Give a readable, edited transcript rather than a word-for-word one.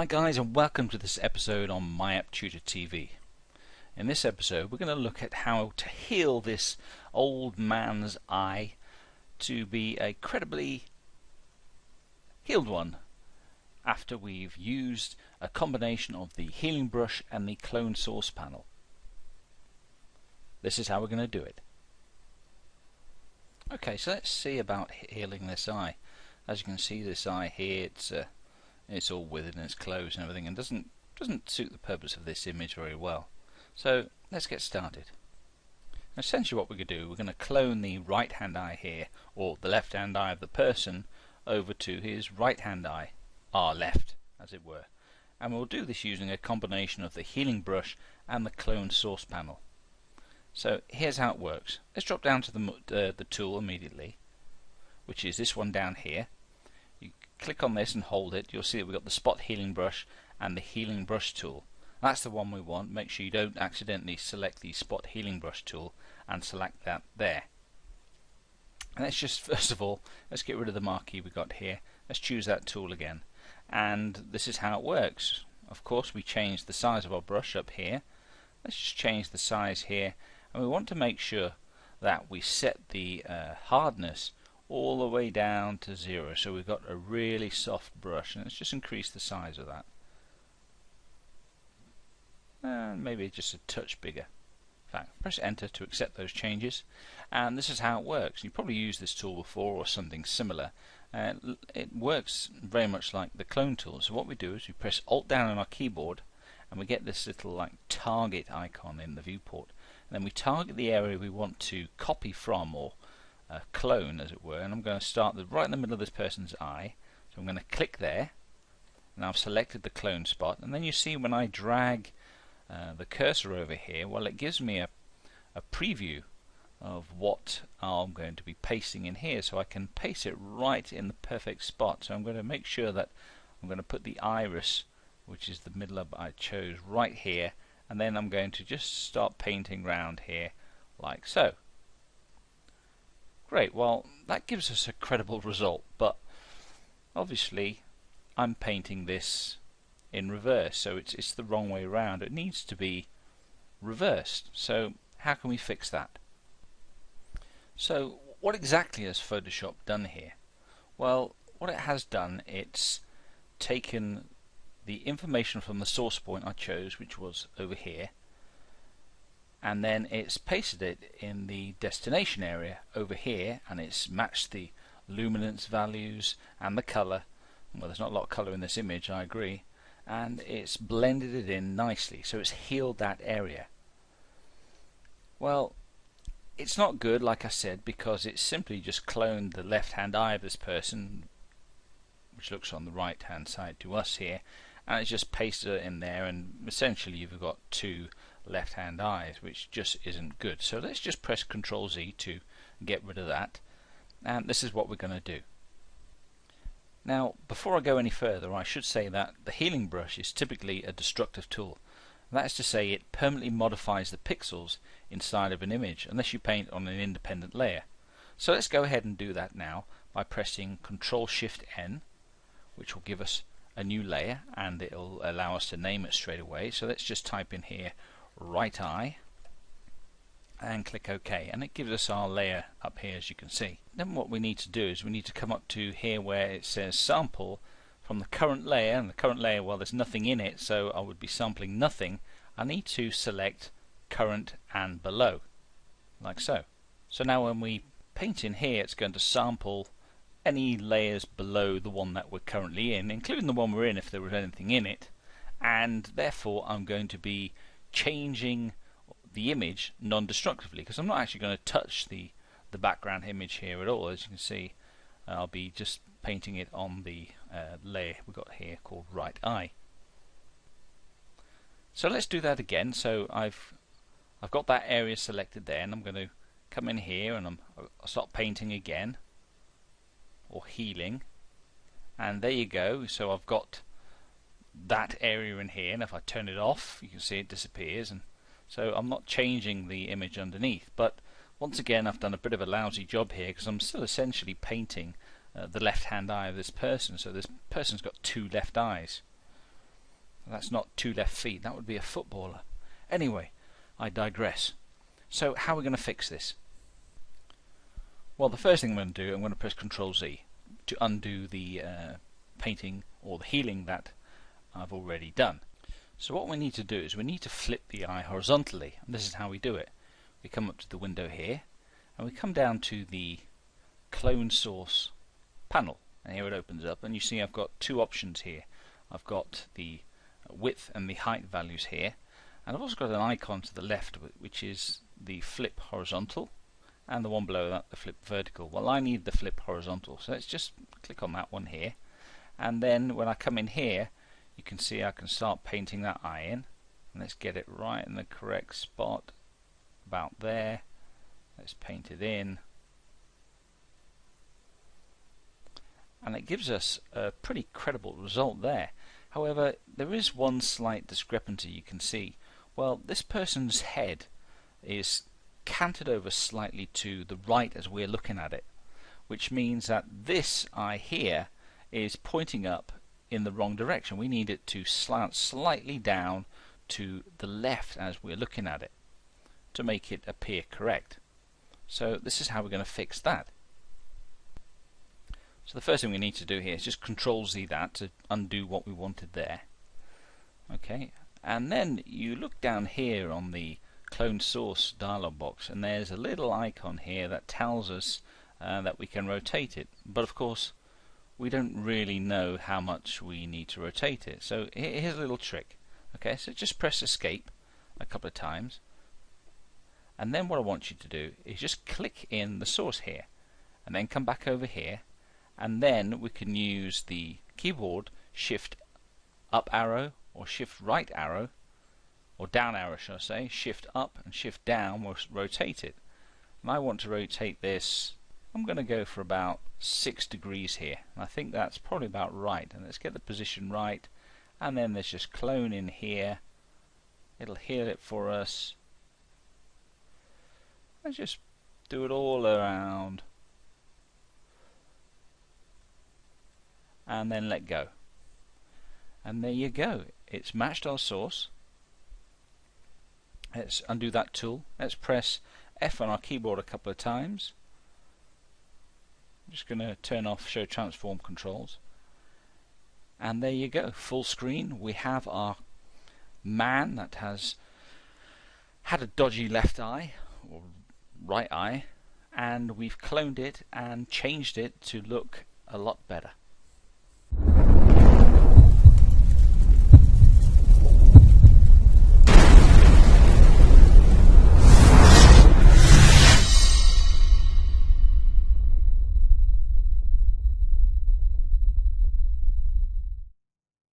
Hi guys, and welcome to this episode on my App Tutor TV. In this episode we're going to look at how to heal this old man's eye to be a credibly healed one after we've used a combination of the healing brush and the clone source panel. This is how we're going to do it. Okay, so let's see about healing this eye. As you can see, this eye here, it's all withered and it's closed and everything, and doesn't suit the purpose of this image very well. So let's get started. Essentially what we're going to do, we're going to clone the right hand eye here, or the left hand eye of the person, over to his right hand eye, our left as it were. And we'll do this using a combination of the healing brush and the clone source panel. So here's how it works. Let's drop down to the tool immediately, which is this one down here. You click on this and hold it. You'll see that we've got the spot healing brush and the healing brush tool. That's the one we want. Make sure you don't accidentally select the spot healing brush tool and select that there. And let's just, first of all, let's get rid of the marquee we got here. Let's choose that tool again. And this is how it works. Of course, we change the size of our brush up here. Let's just change the size here. And we want to make sure that we set the hardness all the way down to 0, so we've got a really soft brush, and let's just increase the size of that, and maybe just a touch bigger. In fact, press enter to accept those changes, and this is how it works. You've probably used this tool before or something similar. It works very much like the clone tool. So what we do is we press Alt down on our keyboard and we get this little like target icon in the viewport, and then we target the area we want to copy from, or clone as it were, and I'm going to start right in the middle of this person's eye. So I'm going to click there, and I've selected the clone spot, and then you see when I drag the cursor over here, well, it gives me a preview of what I'm going to be pasting in here, so I can paste it right in the perfect spot. So I'm going to make sure that I'm going to put the iris, which is the middle of I chose, right here, and then I'm going to just start painting round here like so. Great, well that gives us a credible result, but obviously I'm painting this in reverse, so it's the wrong way around. It needs to be reversed. So how can we fix that? So what exactly has Photoshop done here? Well, what it has done, it's taken the information from the source point I chose, which was over here, and then it's pasted it in the destination area over here, and it's matched the luminance values and the color. Well, there's not a lot of color in this image, I agree, and it's blended it in nicely, so it's healed that area. Well, it's not good, like I said, because it's simply just cloned the left hand eye of this person, which looks on the right hand side to us here, and it's just pasted it in there, and essentially you've got two left hand eyes, which just isn't good. So let's just press Ctrl Z to get rid of that, and this is what we're going to do. Now, before I go any further, I should say that the healing brush is typically a destructive tool. That is to say, it permanently modifies the pixels inside of an image unless you paint on an independent layer. So let's go ahead and do that now by pressing Ctrl Shift N, which will give us a new layer, and it will allow us to name it straight away. So let's just type in here right eye and click OK, and it gives us our layer up here, as you can see. Then what we need to do is we need to come up to here where it says sample from the current layer, and the current layer, well, there's nothing in it, so I would be sampling nothing. I need to select current and below, like so. So now when we paint in here, it's going to sample any layers below the one that we're currently in, including the one we're in if there was anything in it, and therefore I'm going to be changing the image non-destructively, because I'm not actually going to touch the background image here at all. As you can see, I'll be just painting it on the layer we've got here called right eye. So let's do that again. So I've got that area selected there, and I'm going to come in here and I'll start painting again, or healing, and there you go. So I've got that area in here, and if I turn it off, you can see it disappears, and so I'm not changing the image underneath. But once again, I've done a bit of a lousy job here, because I'm still essentially painting the left hand eye of this person, so this person's got two left eyes. That's not 2 left feet, that would be a footballer. Anyway, I digress. So how are we going to fix this? Well, the first thing I'm going to do, I'm going to press Ctrl Z to undo the painting or the healing that I've already done. So what we need to do is we need to flip the eye horizontally, and this is how we do it. We come up to the window here and we come down to the clone source panel, and here it opens up, and you see I've got 2 options here. I've got the width and the height values here, and I've also got an icon to the left which is the flip horizontal, and the one below that the flip vertical. Well, I need the flip horizontal, so let's just click on that one here, and then when I come in here you can see I can start painting that eye in, and let's get it right in the correct spot, about there. Let's paint it in, and it gives us a pretty credible result there. However, there is one slight discrepancy you can see. Well, this person's head is canted over slightly to the right as we're looking at it, which means that this eye here is pointing up in the wrong direction. We need it to slant slightly down to the left as we're looking at it to make it appear correct. So this is how we're going to fix that. So the first thing we need to do here is just Ctrl Z that to undo what we wanted there. Okay, and then you look down here on the clone source dialog box, and there's a little icon here that tells us that we can rotate it, but of course we don't really know how much we need to rotate it. So here's a little trick. Okay, so just press escape a couple of times, and then what I want you to do is just click in the source here and then come back over here, and then we can use the keyboard shift up arrow or shift right arrow, or down arrow should I say, shift up and shift down will rotate it. And I want to rotate this, I'm going to go for about 6 degrees here, and I think that's probably about right. And let's get the position right, and then let's just clone in here, it'll heal it for us. Let's just do it all around and then let go, and there you go, it's matched our source. Let's undo that tool. Let's press F on our keyboard a couple of times. I'm just going to turn off show transform controls, and there you go, full screen. We have our man that has had a dodgy left eye or right eye, and we've cloned it and changed it to look a lot better.